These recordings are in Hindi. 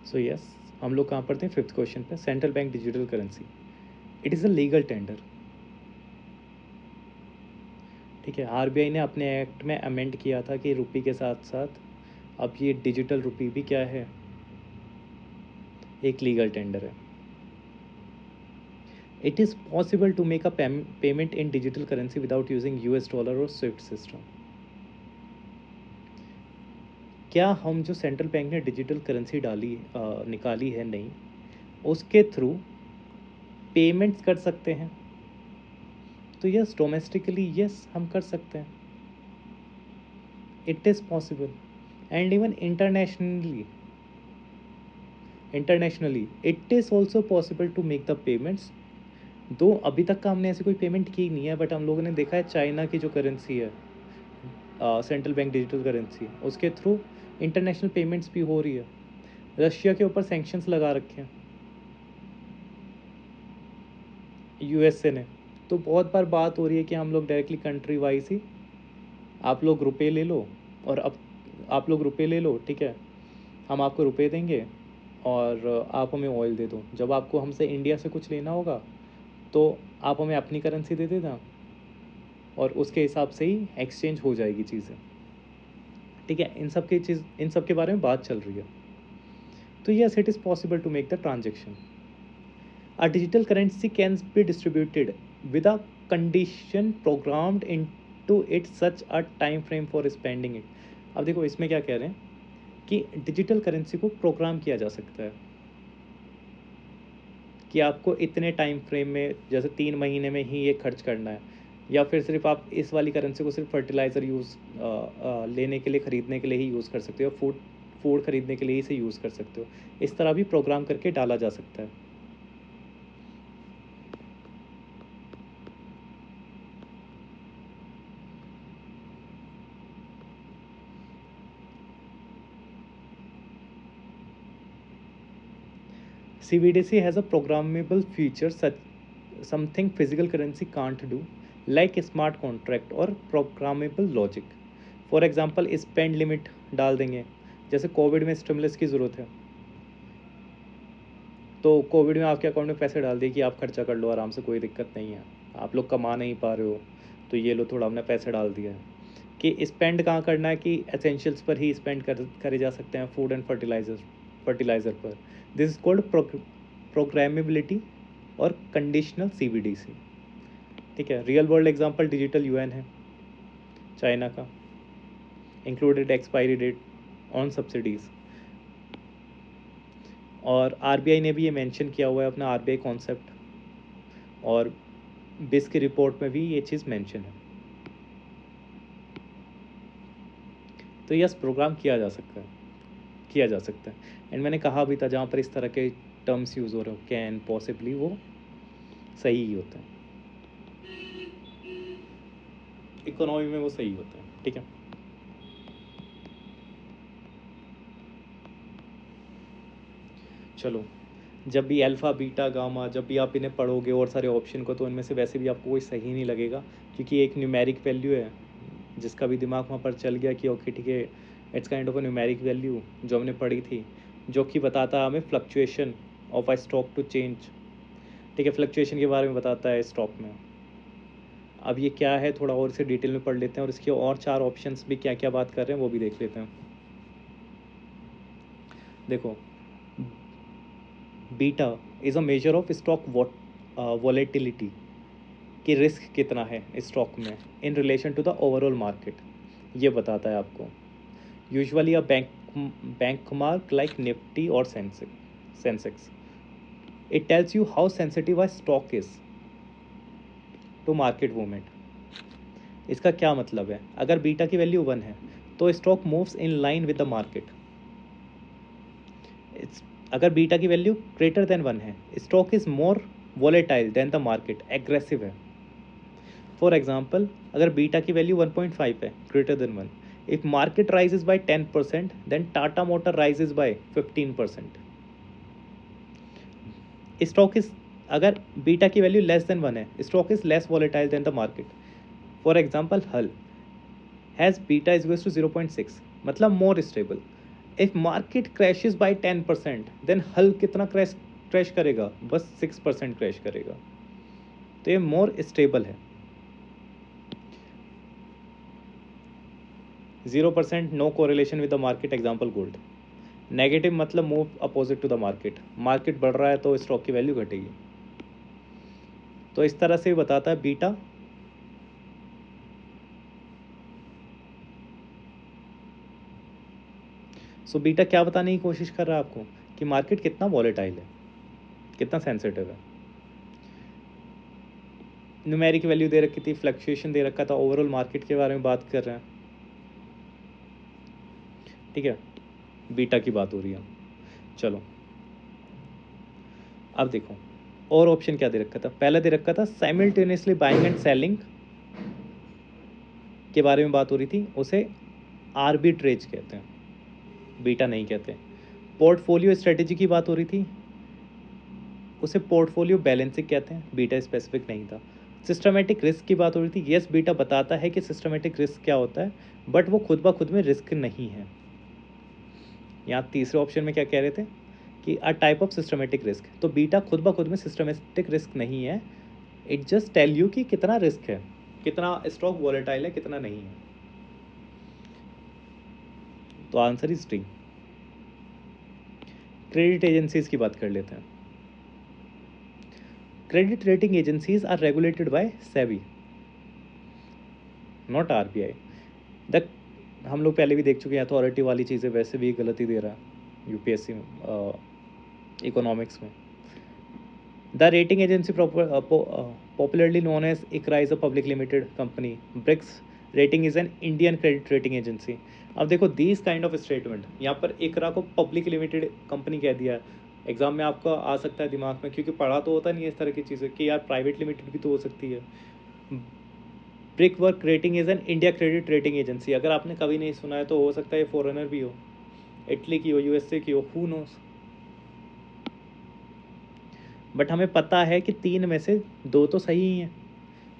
सो यस, हम लोग कहाँ पढ़ते हैं? फिफ्थ क्वेश्चन पे, central bank digital currency, it is a legal tender. ठीक है, आरबीआई ने अपने एक्ट में अमेंड किया था कि रुपये के साथ साथ अब ये डिजिटल रुपये भी क्या है? एक लीगल टेंडर है। It is possible to make a payment in digital currency without using US dollar और स्विफ्ट सिस्टम। क्या हम जो सेंट्रल बैंक ने डिजिटल करेंसी निकाली है नहीं, उसके थ्रू पेमेंट्स कर सकते हैं? तो यस, डोमेस्टिकली यस हम कर सकते हैं, it is possible. And even internationally it is also possible to make the payments. Though अभी तक का हमने ऐसी कोई पेमेंट की नहीं है, बट हम लोगों ने देखा है चाइना की जो करेंसी है, सेंट्रल बैंक डिजिटल करेंसी, उसके थ्रू इंटरनेशनल पेमेंट्स भी हो रही है। रशिया के ऊपर सैंक्शंस लगा रखे हैं यूएसए ने। तो बहुत बार बात हो रही है कि हम लोग डायरेक्टली कंट्री वाइज ही, आप लोग रुपए ले लो, और अब आप लोग रुपए ले लो, ठीक है, हम आपको रुपए देंगे और आप हमें ऑयल दे दो। जब आपको हमसे इंडिया से कुछ लेना होगा तो आप हमें अपनी करेंसी दे देना, और उसके हिसाब से ही एक्सचेंज हो जाएगी चीज़ें। ठीक है, इन सब के बारे में बात चल रही है। तो yes, it is possible to make the transaction. A digital currency can be distributed with a condition programmed into it such a time frame for spending it. अब देखो इसमें क्या कह रहे हैं कि डिजिटल करेंसी को प्रोग्राम किया जा सकता है कि आपको इतने टाइम फ्रेम में, जैसे 3 महीने में ही ये खर्च करना है, या फिर सिर्फ आप इस वाली करेंसी को सिर्फ फर्टिलाइज़र लेने के लिए, ख़रीदने के लिए ही यूज़ कर सकते हो, फूड ख़रीदने के लिए ही इसे यूज़ कर सकते हो। इस तरह भी प्रोग्राम करके डाला जा सकता है। CBDC has a programmable feature such something physical currency can't do, like a smart contract or programmable logic. For example spend limit डाल देंगे, जैसे कोविड में स्टिमुलस की ज़रूरत है, तो कोविड में आपके अकाउंट में पैसे डाल दिए कि आप खर्चा कर लो आराम से, कोई दिक्कत नहीं है, आप लोग कमा नहीं पा रहे हो तो ये लो, थोड़ा हमने पैसे डाल दिया है। कि स्पेंड कहाँ करना है, कि एसेंशियल्स पर ही स्पेंड करे जा सकते हैं, फूड एंड फर्टिलाइज़र पर। दिस इज कॉल्ड प्रोग्रामेबिलिटी और कंडीशनल CBDC। ठीक है, real world example digital yuan है चाइना का, included expiry date on subsidies. और आरबीआई ने भी ये मेंशन किया हुआ है अपना आरबीआई कॉन्सेप्ट, और बिस की रिपोर्ट में भी ये चीज़ मेंशन है। तो यस, प्रोग्राम किया जा सकता है। एंड मैंने कहा भी था, जहाँ पर इस तरह के टर्म्स यूज़ हो रहे हो, कैन पॉसिबली, वो सही ही होता है, इकोनॉमी में वो सही होता है। ठीक है, चलो, जब भी अल्फ़ा बीटा गामा, जब भी आप इन्हें पढ़ोगे और सारे ऑप्शन को, तो इनमें से वैसे भी आपको कोई सही नहीं लगेगा, क्योंकि एक न्यूमेरिक वैल्यू है, जिसका भी दिमाग वहाँ पर चल गया कि ओके ठीक है, it's kind of a numeric value जो हमने पढ़ी थी, जो कि बताता है हमें fluctuation of a stock to change. ठीक है, फ्लक्चुएशन के बारे में बताता है स्टॉक में। अब ये क्या है, थोड़ा और इसे डिटेल में पढ़ लेते हैं, और इसके और 4 ऑप्शंस भी क्या क्या बात कर रहे हैं वो भी देख लेते हैं। देखो, beta is a measure of stock volatility, कि रिस्क कितना है स्टॉक में in relation to the overall market, ये बताता है आपको। Usually a benchmark like Nifty और Sensex, it tells you how sensitive a stock is to market movement. इसका क्या मतलब है, अगर बीटा की वैल्यू 1 है तो stock moves in line with the market. अगर बीटा की वैल्यू ग्रेटर देन 1 है, stock is more volatile than the market, aggressive है। फॉर एग्जाम्पल, अगर बीटा की वैल्यू 1.5 है, greater than 1, if market rises by 10%, then Tata motor rises by 15%। Stock is, अगर बीटा की वैल्यू लेस देन 1 है, stock is less volatile than the market. For example, हल हैज़ बीटा इज टू 0.6, मतलब more stable. If market crashes by 10% then HUL कितना क्रैश करेगा? बस 6% क्रैश करेगा। तो ये मोर स्टेबल है। 0% no correlation with the market, example gold. Negative मतलब move opposite to the market, market बढ़ रहा है तो स्टॉक की वैल्यू घटेगी। तो इस तरह से बताता है बीटा। सो बीटा क्या बताने की कोशिश कर रहा है आपको? कि मार्केट कितना वॉलेटाइल है, कितना सेंसिटिव है। न्यूमेरिक वैल्यू दे रखी थी, फ्लक्चुएशन दे रखा था, ओवरऑल मार्केट के बारे में बात कर रहे हैं, ठीक है। बीटा की बात हो रही है। चलो अब देखो और ऑप्शन क्या दे रखा था। पहला दे रखा था साइमल्टेनियसली बाइंग एंड सेलिंग के बारे में बात हो रही थी, उसे आर्बिट्रेज कहते हैं, बीटा नहीं कहते। पोर्टफोलियो स्ट्रेटेजी की बात हो रही थी, उसे पोर्टफोलियो बैलेंसिंग कहते हैं, बीटा स्पेसिफिक नहीं था। सिस्टमेटिक रिस्क की बात हो रही थी, यस बीटा बताता है कि सिस्टमेटिक रिस्क क्या होता है, बट वो खुद ब खुद में रिस्क नहीं है। यहाँ तीसरे ऑप्शन में क्या कह रहे थे कि a type of systematic risk, तो बीटा खुद ब खुद में सिस्टमेटिक रिस्क नहीं है, इट जस्ट टेल यू कि कितना रिस्क है, कितना स्टॉक वॉलेटाइल है, कितना नहीं है। तो answer is D. Credit agencies की बात कर लेते हैं। Credit rating agencies are regulated by SEBI, not RBI. The हम लोग पहले भी देख चुके हैं, अथॉरिटी वाली चीज़ें वैसे भी गलती दे रहा है यूपीएससी में, इकोनॉमिक्स में। The rating agency popularly known as ICRA is a public limited company. Brics rating is an Indian credit rating agency. अब देखो दीज काइंड ऑफ स्टेटमेंट, यहाँ पर इकरा को पब्लिक लिमिटेड कंपनी कह दिया है। एग्जाम में आपका आ सकता है दिमाग में, क्योंकि पढ़ा तो होता नहीं है इस तरह की चीज़ें कि यार प्राइवेट लिमिटेड भी तो हो सकती है। Brick work rating is N India credit rating agency, अगर आपने कभी नहीं सुना है तो हो सकता है ये फॉरेनर भी हो, इटली की हो, यूएसए की हो, हु नोस। बट हमें पता है कि तीन में से दो तो सही ही हैं,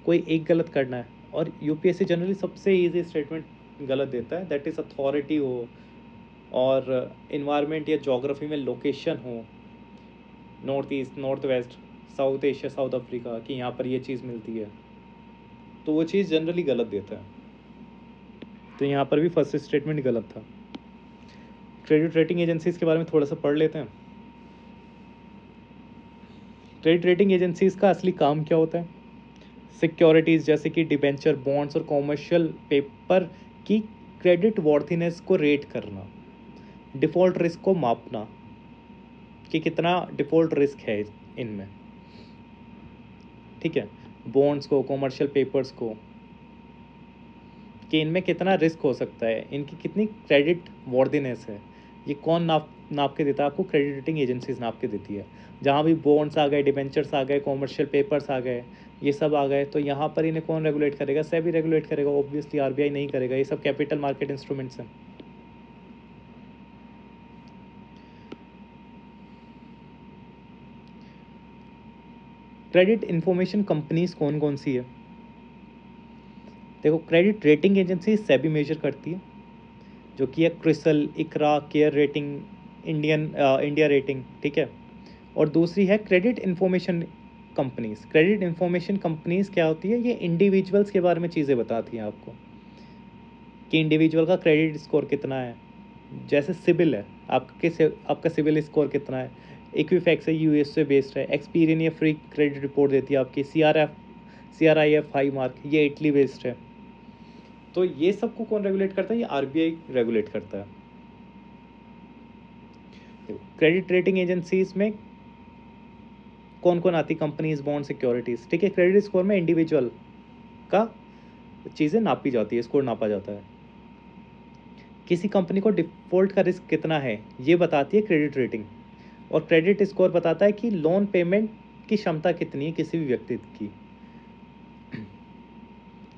कोई एक गलत करना है। और यूपीएससी जनरली सबसे इजी स्टेटमेंट गलत देता है, दैट इज़ अथॉरिटी हो और इन्वायरमेंट या जोग्राफी में लोकेशन हो, north east, north west, south Asia, south Africa, कि यहाँ पर ये चीज़ मिलती है, तो वो चीज़ जनरली गलत देता है। तो यहाँ पर भी फर्स्ट स्टेटमेंट गलत था। क्रेडिट रेटिंग एजेंसीज के बारे में थोड़ा सा पढ़ लेते हैं। क्रेडिट रेटिंग एजेंसीज का असली काम क्या होता है? सिक्योरिटीज़ जैसे कि डिबेंचर, बॉन्ड्स और कॉमर्शियल पेपर की क्रेडिट वॉर्थिनेस को रेट करना, डिफ़ॉल्ट रिस्क को मापना कि कितना डिफ़ॉल्ट रिस्क है इनमें, ठीक है। बॉन्ड्स को, कॉमर्शियल पेपर्स को, कि इनमें कितना रिस्क हो सकता है, इनकी कितनी क्रेडिट वॉर्थिनेस है, ये कौन नाप के देता है आपको? क्रेडिट रेटिंग एजेंसीज नाप के देती है। जहाँ भी बॉन्ड्स आ गए, डिबेंचर्स आ गए, कॉमर्शियल पेपर्स आ गए, ये सब आ गए, तो यहाँ पर इन्हें कौन रेगुलेट करेगा? सेबी रेगुलेट करेगा, ऑब्वियसली आरबीआई नहीं करेगा, ये सब कैपिटल मार्केट इंस्ट्रूमेंट्स हैं। क्रेडिट इंफॉर्मेशन कंपनीज कौन कौन सी है? देखो credit rating agency SEBI measure करती है, जो कि है CRISIL, ICRA, CARE rating, India rating, ठीक है। और दूसरी है credit information companies. Credit information companies क्या होती है? ये इंडिविजुअल्स के बारे में चीज़ें बताती हैं आपको, कि इंडिविजुअल का क्रेडिट स्कोर कितना है। जैसे सिबिल है, आपका सिबिल स्कोर कितना है। इक्विफैक्स है, यूएस से बेस्ड है। एक्सपीरियन या फ्री क्रेडिट रिपोर्ट देती है आपकी। CRIF हाई मार्क, ये इटली बेस्ड है। तो ये सबको कौन रेगुलेट करता है? ये आरबीआई रेगुलेट करता है। क्रेडिट रेटिंग एजेंसीज में कौन कौन आती? कंपनीज, बॉन्ड, सिक्योरिटीज, ठीक है। क्रेडिट स्कोर में इंडिविजुअल का चीज़ें नापी जाती है, स्कोर नापा जाता है। किसी कंपनी को डिफॉल्ट का रिस्क कितना है ये बताती है क्रेडिट रेटिंग। और क्रेडिट स्कोर बताता है कि लोन पेमेंट की क्षमता कितनी है किसी भी व्यक्ति की।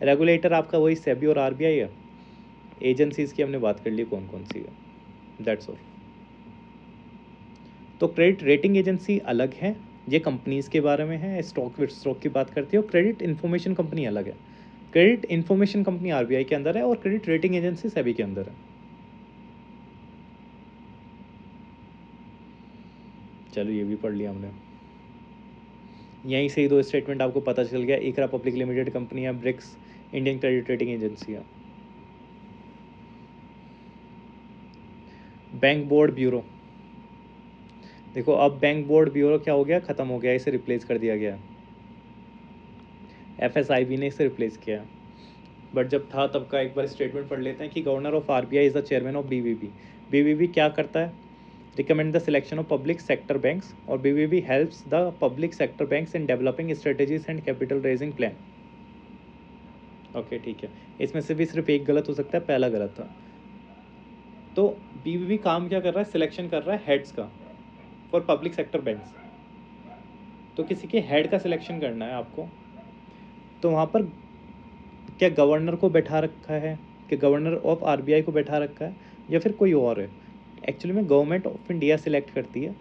रेगुलेटर आपका वही सेबी और आरबीआई है। एजेंसीज की हमने बात कर ली कौन कौन सी है, दैट्स ऑल। तो क्रेडिट रेटिंग एजेंसी अलग है, ये कंपनीज के बारे में है, स्टॉक की बात करती है। और क्रेडिट इन्फॉर्मेशन कंपनी अलग है। क्रेडिट इन्फॉर्मेशन कंपनी आरबीआई के अंदर है और क्रेडिट रेटिंग एजेंसी सेबी के अंदर है। चलो ये भी पढ़ लिया हमने। यहीं से ही दो स्टेटमेंट आपको पता चल गया। इकरा पब्लिक लिमिटेड कंपनी है, Brics Indian credit rating agency है। बैंक बोर्ड ब्यूरो, देखो अब बैंक बोर्ड ब्यूरो क्या हो गया, ख़त्म हो गया, इसे रिप्लेस कर दिया गया। FSIB ने इसे रिप्लेस किया। बट जब था तब का एक बार स्टेटमेंट पढ़ लेते हैं कि governor of RBI is the chairman of BBB। BBB क्या करता है, recommend the selection of public sector banks, और BBB helps the public sector banks in developing strategies and capital raising plan. Okay ठीक है, इसमें से भी सिर्फ एक गलत हो सकता है, पहला गलत था। तो BBB काम क्या कर रहा है, सिलेक्शन कर रहा है हेड्स का फॉर पब्लिक सेक्टर बैंक्स। तो किसी के हेड का सिलेक्शन करना है आपको, तो वहाँ पर क्या गवर्नर को बैठा रखा है, कि गवर्नर ऑफ RBI को बैठा रखा है, या फिर कोई और है। एक्चुअली में गवर्नमेंट ऑफ इंडिया सिलेक्ट करती है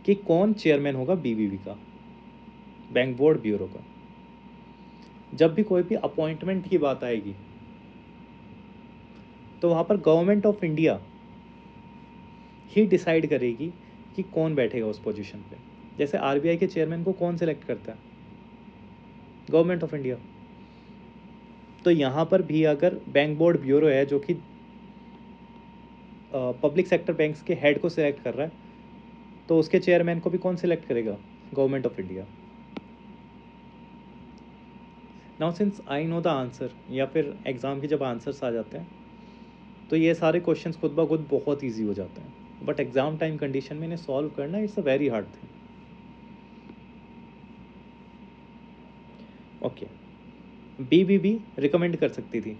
कि कौन चेयरमैन होगा BBB का, बैंक बोर्ड ब्यूरो का। जब भी कोई भी अपॉइंटमेंट की बात आएगी तो वहाँ पर government of India he decide करेगी कि कौन बैठेगा उस पोजीशन पे। जैसे RBI के चेयरमैन को कौन सिलेक्ट करता है, गवर्नमेंट ऑफ इंडिया। तो यहाँ पर भी अगर बैंक बोर्ड ब्यूरो है जो कि पब्लिक सेक्टर बैंक्स के हेड को सिलेक्ट कर रहा है, तो उसके चेयरमैन को भी कौन सिलेक्ट करेगा, government of India. Now since I know the answer, या फिर एग्ज़ाम के जब आंसर्स आ जाते हैं तो ये सारे क्वेश्चंस खुद ब खुद बहुत ईजी हो जाते हैं, बट एग्ज़ाम टाइम कंडीशन में इन्हें सॉल्व करना it's a very hard thing. Okay, BBB recommend कर सकती थी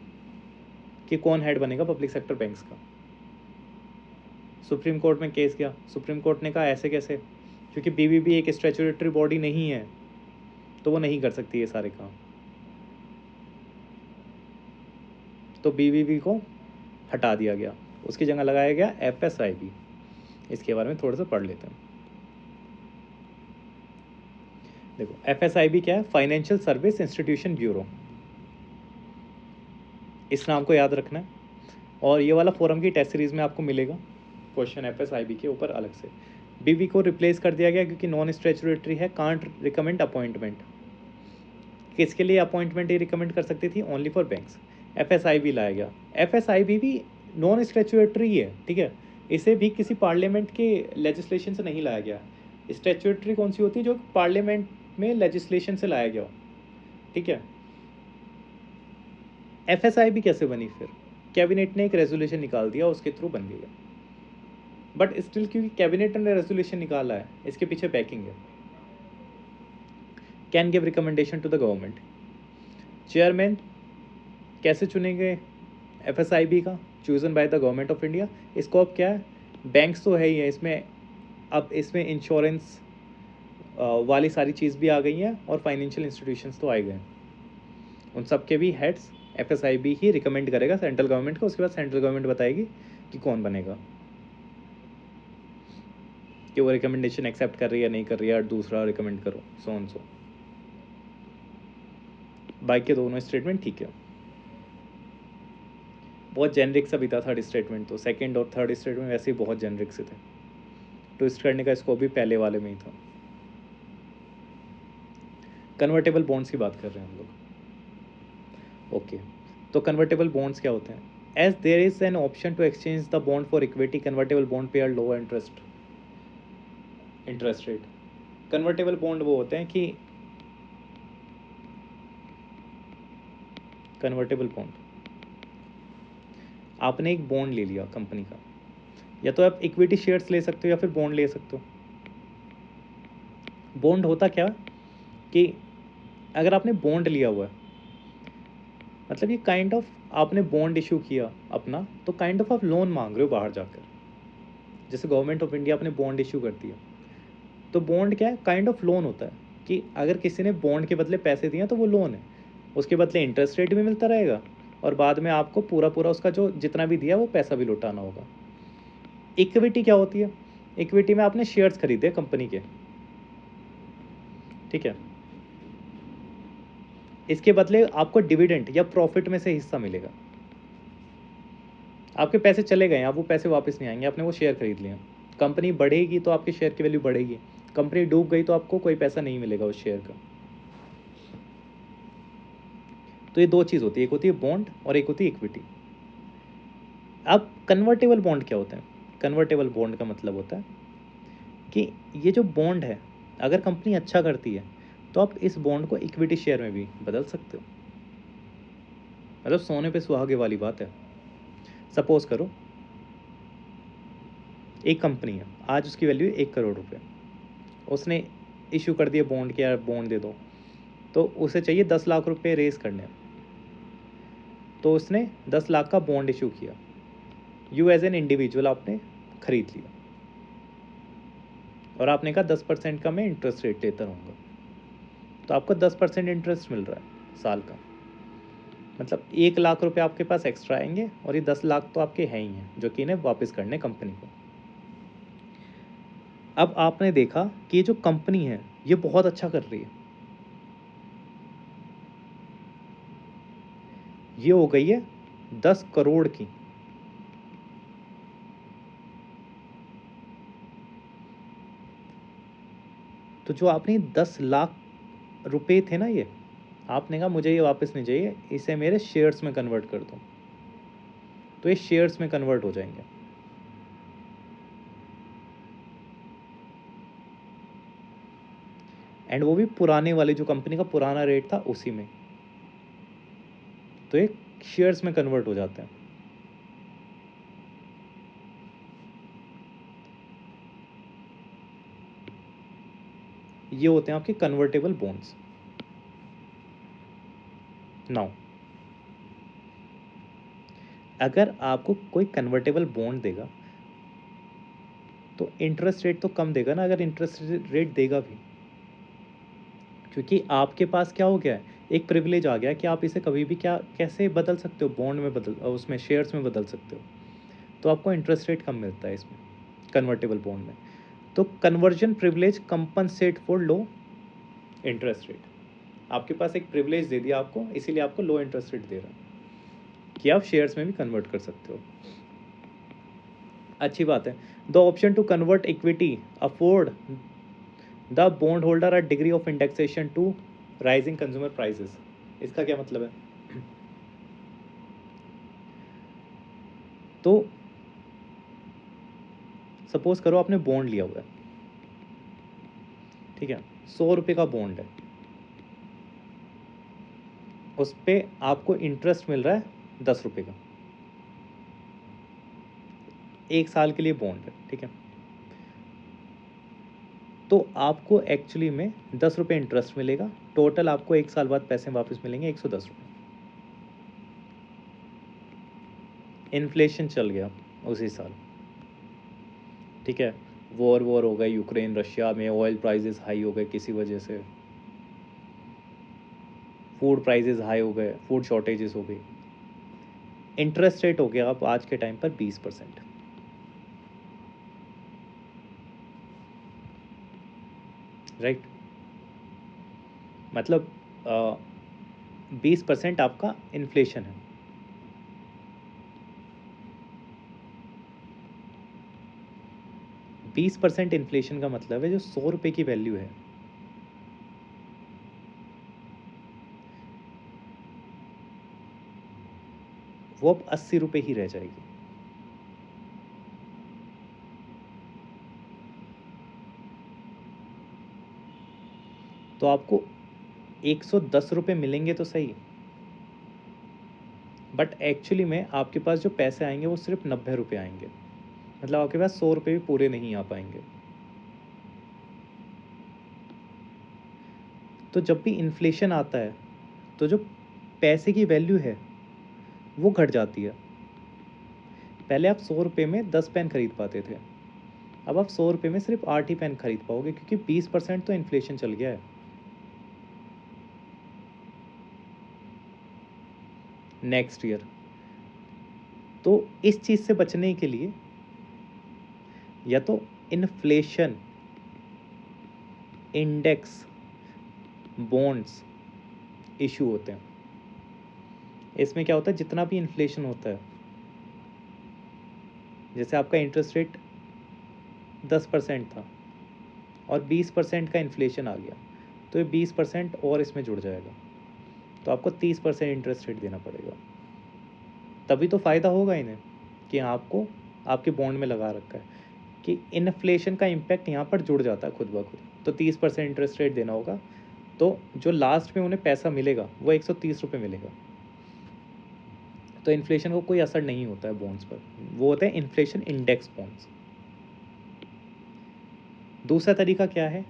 कि कौन हेड बनेगा पब्लिक सेक्टर बैंक्स का। सुप्रीम कोर्ट में केस गया, सुप्रीम कोर्ट ने कहा ऐसे कैसे, क्योंकि BBB एक स्टैट्यूटरी बॉडी नहीं है, तो वो नहीं कर सकती ये सारे काम। तो BBB को हटा दिया गया, उसकी जगह लगाया गया FSIB। इसके बारे में थोड़ा सा पढ़ लेते हैं। देखो FSIB क्या है, फाइनेंशियल सर्विस इंस्टीट्यूशन ब्यूरो, इस नाम को याद रखना है। और ये वाला फोरम की टेस्ट सीरीज में आपको मिलेगा क्वेश्चन FSIB के ऊपर अलग से। BB को रिप्लेस कर दिया गया क्योंकि नॉन स्टैट्यूटरी है, कांट रिकमेंड अपॉइंटमेंट। किसके लिए अपॉइंटमेंट ही रिकमेंड कर सकती थी, ओनली फॉर बैंक्स। FSIB लाया गया। FSIB भी नॉन स्टैट्यूटरी है, ठीक है, इसे भी किसी पार्लियामेंट के लेजिस्लेशन से नहीं लाया गया। स्टैट्यूटरी कौन सी होती है, जो पार्लियामेंट में लेजिस्लेशन से लाया गया, ठीक है। FSIB कैसे बनी, फिर कैबिनेट ने एक रेजोल्यूशन निकाल दिया, उसके थ्रू बन गई है। बट स्टिल क्योंकि कैबिनेट ने रेजोल्यूशन निकाला है, इसके पीछे बैकिंग है। Can give recommendation to the government. Chairman कैसे चुनेंगे FSIB का, chosen by the government of India. Scope क्या है, बैंक्स तो है ही है इसमें, अब इसमें इंश्योरेंस वाली सारी चीज़ भी आ गई हैं, और फाइनेंशियल इंस्टीट्यूशंस तो आए गए हैं। उन सब के भी हेड्स FSIB ही रिकमेंड करेगा सेंट्रल गवर्नमेंट को, उसके बाद सेंट्रल गवर्नमेंट बताएगी कि कौन बनेगा, कि वो रिकमेंडेशन एक्सेप्ट कर रही है नहीं कर रही है, और दूसरा रिकमेंड करो, सो ऑन सो। बाकी के दोनों स्टेटमेंट ठीक है। बहुत जेनरिक सा भी था थर्ड स्टेटमेंट, तो सेकंड और थर्ड स्टेटमेंट वैसे ही बहुत जेनरिक से थे, ट्विस्ट करने का स्कोप भी पहले वाले में ही था। कन्वर्टेबल बॉन्ड्स की बात कर रहे हैं हम लोग। ओके, तो कन्वर्टेबल बॉन्ड्स क्या होते हैं, as there is an option to exchange the bond for equity, convertible bond पे are lower interest rate. Convertible bond वो होते हैं कि कन्वर्टेबल बॉन्ड, आपने एक बॉन्ड ले लिया कंपनी का, या तो आप इक्विटी शेयर्स ले सकते हो या फिर बॉन्ड ले सकते हो। बॉन्ड होता क्या कि अगर आपने बॉन्ड लिया हुआ है, मतलब ये काइंड ऑफ आपने बॉन्ड इशू किया अपना, तो काइंड ऑफ आप लोन मांग रहे हो बाहर जाकर। जैसे गवर्नमेंट ऑफ इंडिया अपने बॉन्ड इशू करती है, तो बॉन्ड क्या है, काइंड ऑफ लोन होता है, कि अगर किसी ने बॉन्ड के बदले पैसे दिए तो वो लोन है, उसके बदले इंटरेस्ट रेट भी मिलता रहेगा, और बाद में आपको पूरा पूरा उसका जो जितना भी दिया वो पैसा भी लौटाना होगा। इक्विटी क्या होती है, इक्विटी में आपने शेयर्स खरीदे कंपनी के, ठीक है, इसके बदले आपको डिविडेंड या प्रॉफिट में से हिस्सा मिलेगा। आपके पैसे चले गए, आप वो पैसे वापस नहीं आएंगे, आपने वो शेयर खरीद लिए, कंपनी बढ़ेगी तो आपके शेयर की वैल्यू बढ़ेगी, कंपनी डूब गई तो आपको कोई पैसा नहीं मिलेगा उस शेयर का। तो ये दो चीज़ होती है, एक होती है बॉन्ड और एक होती है इक्विटी। अब कन्वर्टेबल बॉन्ड क्या होते हैं? कन्वर्टेबल बॉन्ड का मतलब होता है कि ये जो बॉन्ड है, अगर कंपनी अच्छा करती है तो आप इस बॉन्ड को इक्विटी शेयर में भी बदल सकते हो। मतलब सोने पे सुहागे वाली बात है। सपोज करो एक कंपनी है, आज उसकी वैल्यू है 1 करोड़ रुपये, उसने इशू कर दिया बॉन्ड के, यार बॉन्ड दे दो, तो उसे चाहिए 10 लाख रुपये रेज करने। तो उसने 10 लाख का बॉन्ड इशू किया, यू एज एन इंडिविजुअल आपने खरीद लिया और आपने कहा 10% का मैं इंटरेस्ट रेट लेता रहूँगा, तो आपको 10% इंटरेस्ट मिल रहा है साल का। मतलब 1 लाख रुपये आपके पास एक्स्ट्रा आएंगे और ये 10 लाख तो आपके हैं ही हैं जो कि इन्हें वापस करने कंपनी को। अब आपने देखा कि ये जो कंपनी है ये बहुत अच्छा कर रही है, ये हो गई है 10 करोड़ की। तो जो आपने 10 लाख रुपए थे ना, ये आपने कहा मुझे ये वापस नहीं चाहिए, इसे मेरे शेयर्स में कन्वर्ट कर दो, तो ये शेयर्स में कन्वर्ट हो जाएंगे। एंड वो भी पुराने वाले, जो कंपनी का पुराना रेट था उसी में, तो ये शेयर्स में कन्वर्ट हो जाते हैं। ये होते हैं आपके कन्वर्टेबल बॉन्ड्स। नाउ अगर आपको कोई कन्वर्टेबल बॉन्ड देगा तो इंटरेस्ट रेट तो कम देगा ना, अगर इंटरेस्ट रेट देगा भी, क्योंकि आपके पास क्या हो गया है, एक प्रिविलेज आ गया कि आप इसे कभी भी क्या कैसे बदल सकते हो, बॉन्ड में बदल, उसमें शेयर्स में बदल सकते हो, तो आपको इंटरेस्ट रेट कम मिलता है इसमें कन्वर्टेबल बॉन्ड में। तो conversion privilege compensate for low interest rate, आपके पास एक प्रिविलेज दे दिया आपको, इसीलिए आपको लो इंटरेस्ट रेट दे रहा है कि आप शेयर्स में भी कन्वर्ट कर सकते हो। अच्छी बात है। The option to convert equity afford the bond holder a degree of indexation to rising consumer prices. इसका क्या मतलब है? तो सपोज करो आपने बॉन्ड लिया हुआ है, ठीक है, 100 रुपये का बॉन्ड है, उस पर आपको इंटरेस्ट मिल रहा है 10 रुपये का, 1 साल के लिए बॉन्ड है, ठीक है। तो आपको एक्चुअली में 10 रुपये इंटरेस्ट मिलेगा, टोटल आपको 1 साल बाद पैसे वापस मिलेंगे 110 रुपये। इन्फ्लेशन चल गया उसी साल, ठीक है, वॉर हो गए यूक्रेन रशिया में, ऑयल प्राइसेस हाई हो गए किसी वजह से, फूड प्राइसेस हाई हो गए, फूड शॉर्टेजेस हो गई, इंटरेस्ट रेट हो गया अब आज के टाइम पर 20%, राइट। मतलब 20% आपका इन्फ्लेशन है। 20% इन्फ्लेशन का मतलब है जो 100 रुपये की वैल्यू है, वो अब 80 रुपये ही रह जाएगी। तो आपको 110 रुपये मिलेंगे तो सही, बट एक्चुअली में आपके पास जो पैसे आएंगे वो सिर्फ 90 रुपये आएंगे, मतलब आपके पास 100 रुपये भी पूरे नहीं आ पाएंगे। तो जब भी इन्फ्लेशन आता है तो जो पैसे की वैल्यू है वो घट जाती है। पहले आप 100 रुपये में 10 पेन खरीद पाते थे, अब आप 100 रुपये में सिर्फ 8 ही पेन खरीद पाओगे, क्योंकि 20% तो इन्फ्लेशन चल गया है। नेक्स्ट ईयर तो इस चीज़ से बचने के लिए या तो इन्फ्लेशन इंडेक्स बॉन्ड्स इशू होते हैं। इसमें क्या होता है, जितना भी इन्फ्लेशन होता है, जैसे आपका इंटरेस्ट रेट 10% था और 20% का इन्फ्लेशन आ गया, तो ये 20% और इसमें जुड़ जाएगा, तो आपको 30% इंटरेस्ट रेट देना पड़ेगा। तभी तो फ़ायदा होगा इन्हें कि आपको आपके बॉन्ड में लगा रखा है कि इन्फ्लेशन का इम्पैक्ट यहाँ पर जुड़ जाता है खुद ब खुद, तो 30% इंटरेस्ट रेट देना होगा, तो जो लास्ट में उन्हें पैसा मिलेगा वो 130 रुपये मिलेगा। तो इन्फ्लेशन को कोई असर नहीं होता है बॉन्ड्स पर, वो होते हैं इन्फ्लेशन इंडेक्स बॉन्ड्स। दूसरा तरीका क्या है,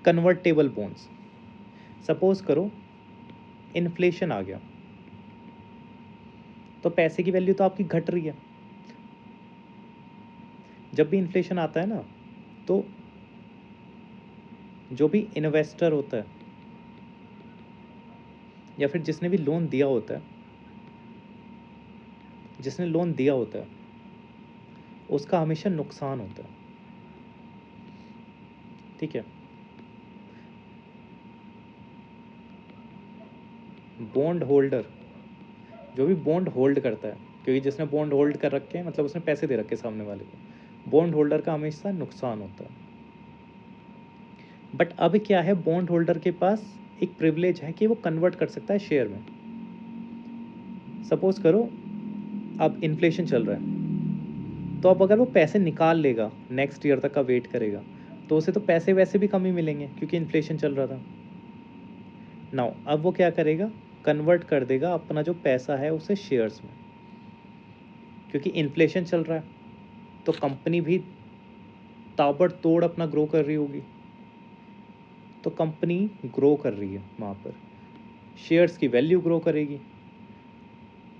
कन्वर्टेबल बॉन्ड्स। सपोज करो इन्फ्लेशन आ गया, तो पैसे की वैल्यू तो आपकी घट रही है। जब भी इन्फ्लेशन आता है ना, तो जो भी इन्वेस्टर होता है या फिर जिसने भी लोन दिया होता है, जिसने लोन दिया होता है उसका हमेशा नुकसान होता है, ठीक है। बॉन्ड होल्डर, जो भी बॉन्ड होल्ड करता है, क्योंकि जिसने बॉन्ड होल्ड कर रखे हैं मतलब उसने पैसे दे रखे हैं सामने वाले को, बॉन्ड होल्डर का हमेशा नुकसान होता है। बट अब क्या है, बॉन्ड होल्डर के पास एक प्रिविलेज है कि वो कन्वर्ट कर सकता है शेयर में। सपोज करो अब इन्फ्लेशन चल रहा है, तो अब अगर वो पैसे निकाल लेगा, नेक्स्ट ईयर तक का वेट करेगा, तो उसे तो पैसे वैसे भी कम ही मिलेंगे क्योंकि इन्फ्लेशन चल रहा था। नाउ अब वो क्या करेगा, कन्वर्ट कर देगा अपना जो पैसा है उसे शेयर्स में, क्योंकि इन्फ्लेशन चल रहा है तो कंपनी भी ताबड़तोड़ अपना ग्रो कर रही होगी, तो कंपनी ग्रो कर रही है वहाँ पर, शेयर्स की वैल्यू ग्रो करेगी,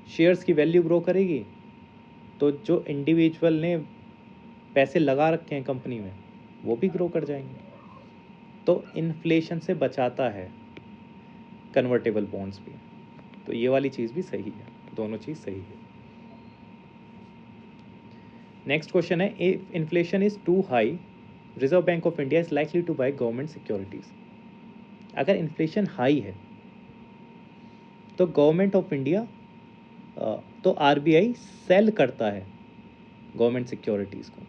शेयर्स की वैल्यू ग्रो करेगी, तो जो इंडिविजुअल ने पैसे लगा रखे हैं कंपनी में वो भी ग्रो कर जाएंगे। तो इन्फ्लेशन से बचाता है कन्वर्टेबल बॉन्ड्स भी, तो ये वाली चीज़ भी सही है, दोनों चीज़ सही है। नेक्स्ट क्वेश्चन है, if inflation is too high, reserve bank of India is likely to buy government securities. अगर इन्फ्लेशन हाई है तो गवर्नमेंट ऑफ इंडिया, तो आरबीआई सेल करता है गवर्नमेंट सिक्योरिटीज़ को।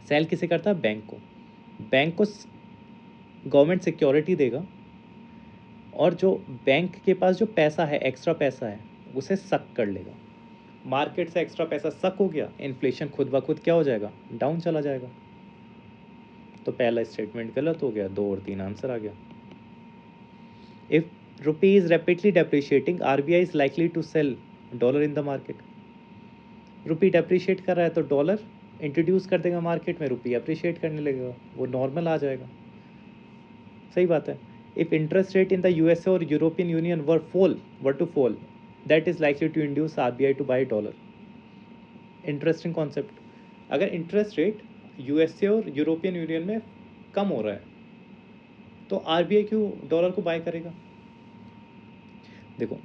सेल किसे करता है, बैंक को। बैंक को गवर्नमेंट सिक्योरिटी देगा और जो बैंक के पास जो पैसा है, एक्स्ट्रा पैसा है, उसे सक कर लेगा। मार्केट से एक्स्ट्रा पैसा सक हो गया, इन्फ्लेशन खुद ब खुद क्या हो जाएगा, डाउन चला जाएगा। तो पहला स्टेटमेंट गलत हो गया, 2 और 3 आंसर आ गया। If rupee is rapidly depreciating, RBI is likely to sell dollar in the market. Rupee depreciate कर रहा है तो डॉलर इंट्रोड्यूस कर देगा मार्केट में, रुपी अप्रिशिएट करने लगेगा, वो नॉर्मल आ जाएगा। सही बात है। If interest rate in the USA और European Union were to fall, that is likely to induce RBI to buy dollar. Interesting concept. अगर इंटरेस्ट रेट यूएसए और यूरोपियन यूनियन में कम हो रहा है तो आरबीआई क्यों डॉलर को बाय करेगा। देखो,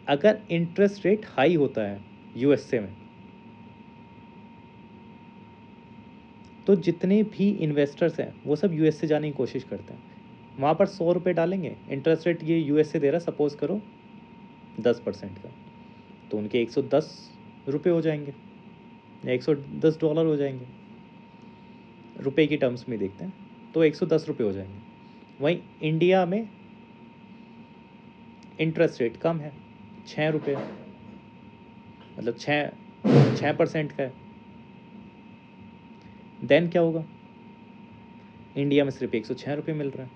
अगर इंटरेस्ट रेट हाई होता है यूएसए में, तो जितने भी इन्वेस्टर्स हैं वो सब यूएसए जाने की कोशिश करते हैं। वहाँ पर 100 रुपये डालेंगे, इंटरेस्ट रेट ये यूएसए दे रहा है सपोज करो 10% का, तो उनके 110 रुपये हो जाएंगे या 110 डॉलर हो जाएंगे, रुपए की टर्म्स में देखते हैं तो 110 रुपये हो जाएंगे। वहीं इंडिया में इंटरेस्ट रेट कम है, 6 रुपये, मतलब 6% का है। देन क्या होगा, इंडिया में सिर्फ 106 रुपये मिल रहा है,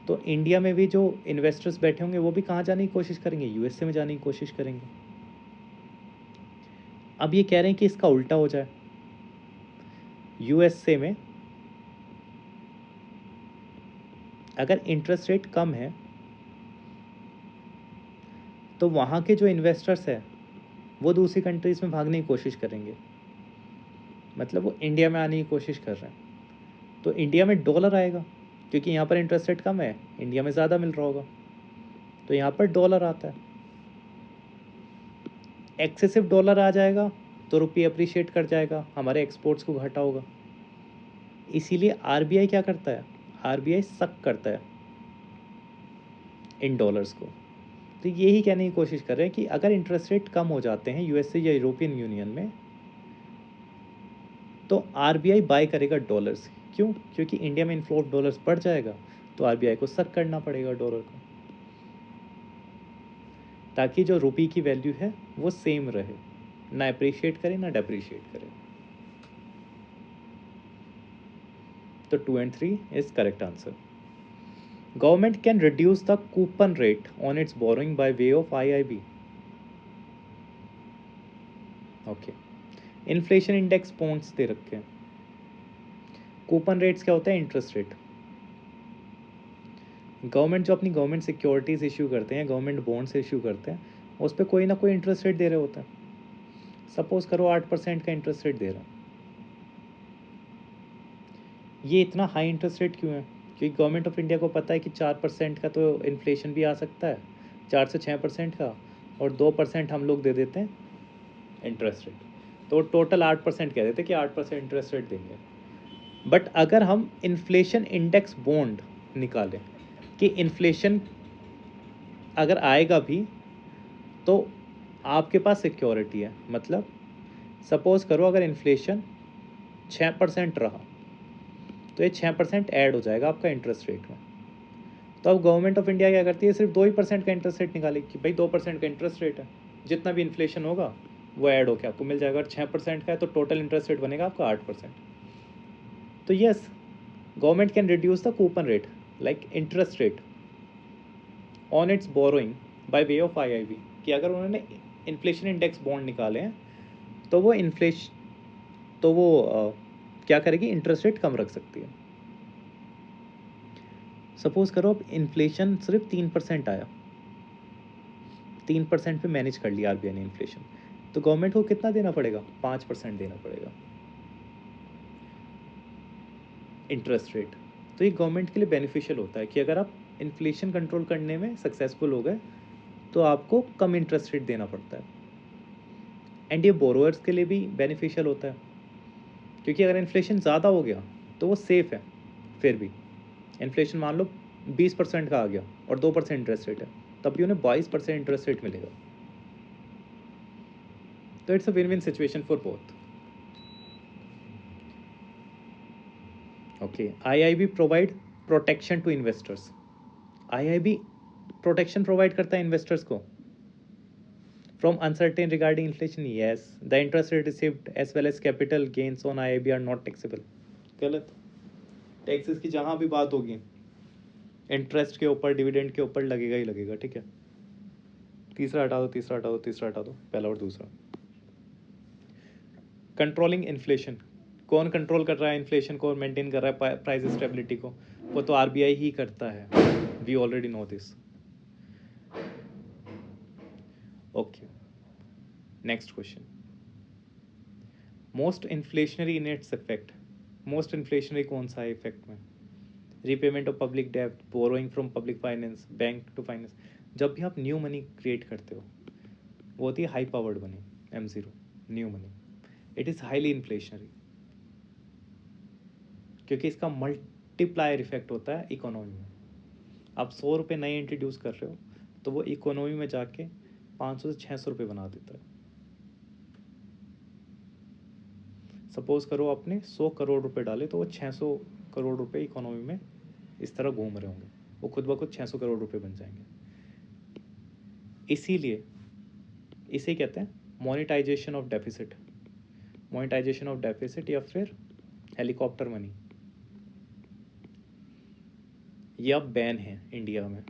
तो इंडिया में भी जो इन्वेस्टर्स बैठे होंगे वो भी कहाँ जाने की कोशिश करेंगे, यूएसए में जाने की कोशिश करेंगे। अब ये कह रहे हैं कि इसका उल्टा हो जाए, यूएसए में अगर इंटरेस्ट रेट कम है तो वहाँ के जो इन्वेस्टर्स हैं वो दूसरी कंट्रीज़ में भागने की कोशिश करेंगे, मतलब वो इंडिया में आने की कोशिश कर रहे हैं। तो इंडिया में डॉलर आएगा क्योंकि यहाँ पर इंटरेस्ट रेट कम है, इंडिया में ज़्यादा मिल रहा होगा, तो यहाँ पर डॉलर आता है। एक्सेसिव डॉलर आ जाएगा तो रुपये अप्रिशिएट कर जाएगा, हमारे एक्सपोर्ट्स को घाटा होगा। इसीलिए आरबीआई क्या करता है, आरबीआई सक करता है इन डॉलर्स को। तो यही कहने की कोशिश कर रहे हैं कि अगर इंटरेस्ट रेट कम हो जाते हैं यूएसए या यूरोपियन यूनियन में, तो आरबीआई बाय करेगा डॉलर्स। क्यों? क्योंकि इंडिया में इनफ्लो ऑफ डॉलर्स बढ़ जाएगा, तो आरबीआई को सक करना पड़ेगा डॉलर को, ताकि जो रुपी की वैल्यू है वो सेम रहे, ना अप्रिशिएट करे ना डेप्रिशिएट करे। तो 2 and 3 is correct answer. Government can reduce the coupon rate on its borrowing by way of IIB. Okay. Inflation index bonds दे रखे हैं। कूपन रेट्स क्या होता है? Interest rate. गवर्नमेंट जो अपनी गवर्नमेंट सिक्योरिटीज इशू करते हैं, गवर्नमेंट बॉन्ड्स इशू करते हैं, उस पर कोई ना कोई इंटरेस्ट रेट दे रहे होते हैं। सपोज करो 8% का इंटरेस्ट रेट दे रहा है। ये इतना हाई इंटरेस्ट रेट क्यों है? क्योंकि गवर्नमेंट ऑफ इंडिया को पता है कि 4% का तो इन्फ्लेशन भी आ सकता है, 4 से 6% का, और 2% हम लोग दे देते हैं इंटरेस्ट रेट, तो टोटल 8% कह देते हैं कि 8% इंटरेस्ट रेट देंगे। बट अगर हम इन्फ्लेशन इंडेक्स बॉन्ड निकालें कि इन्फ्लेशन अगर आएगा भी तो आपके पास सिक्योरिटी है, मतलब सपोज करो अगर इन्फ्लेशन 6% रहा तो ये 6% ऐड हो जाएगा आपका इंटरेस्ट रेट में। तो अब गवर्नमेंट ऑफ इंडिया क्या करती है? सिर्फ 2% का इंटरेस्ट रेट निकालेगी कि भाई 2% का इंटरेस्ट रेट है, जितना भी इन्फ्लेशन होगा वो ऐड होकर आपको मिल जाएगा। अगर 6% का है तो टोटल इंटरेस्ट रेट बनेगा आपका 8%। तो yes, government can reduce the coupon rate like interest rate on its borrowing by way of IIB, कि अगर उन्होंने इन्फ्लेशन इंडेक्स बॉन्ड निकाले हैं तो वो क्या करेगी? इंटरेस्ट रेट कम रख सकती है। सपोज करो अब इन्फ्लेशन सिर्फ 3% आया, 3% पे मैनेज कर लिया आरबीआई ने इन्फ्लेशन, तो गवर्नमेंट को कितना देना पड़ेगा? 5% देना पड़ेगा इंटरेस्ट रेट। तो ये गवर्नमेंट के लिए बेनिफिशियल होता है कि अगर आप इन्फ्लेशन कंट्रोल करने में सक्सेसफुल हो गए तो आपको कम इंटरेस्ट रेट देना पड़ता है। एंड ये बोरोअर्स के लिए भी बेनिफिशियल होता है, क्योंकि अगर इन्फ्लेशन ज़्यादा हो गया तो वो सेफ़ है। फिर भी इन्फ्लेशन मान लो 20% का आ गया और 2% इंटरेस्ट रेट है, तब भी उन्हें 22% इंटरेस्ट रेट मिलेगा। तो it's a win win situation for both. Okay, IIB provide protection to investors. IIB protection provide करता है इन्वेस्टर्स को from uncertain regarding inflation. Yes, the interest rate received as well as capital gains on IIB are not taxable. गलत। टैक्सेस की जहां भी बात होगी इंटरेस्ट के ऊपर, डिविडेंड के ऊपर लगेगा ही लगेगा। ठीक है, तीसरा हटा दो, तीसरा हटा दो, तीसरा हटा दो, पहला और दूसरा। कंट्रोलिंग इन्फ्लेशन, कौन कंट्रोल कर रहा है इन्फ्लेशन को और मेंटेन कर रहा है प्राइस स्टेबिलिटी को? वो तो आरबीआई ही करता है। We already know this. Okay, next question. Most inflationary in its effect. Most inflationary कौन सा है इफेक्ट में? रीपेमेंट ऑफ पब्लिक डेब्ट, borrowing from public finance, bank to finance. जब भी आप न्यू मनी क्रिएट करते हो वो होती है high powered money, M0, new money. It is highly inflationary, क्योंकि इसका मल्टीप्लायर इफेक्ट होता है इकोनॉमी में। आप 100 रुपये नए इंट्रोड्यूस कर रहे हो तो वो इकोनॉमी में जाके 500 से 600 रुपये बना देता है। सपोज करो आपने 100 करोड़ रुपए डाले तो वो 600 करोड़ रुपए इकोनॉमी में इस तरह घूम रहे होंगे, वो खुद ब खुद 600 करोड़ रुपए बन जाएंगे। इसीलिए इसे कहते हैं monetisation of deficit. Monetisation of deficit या फिर हेलीकॉप्टर मनी, ये अब बैन है इंडिया में।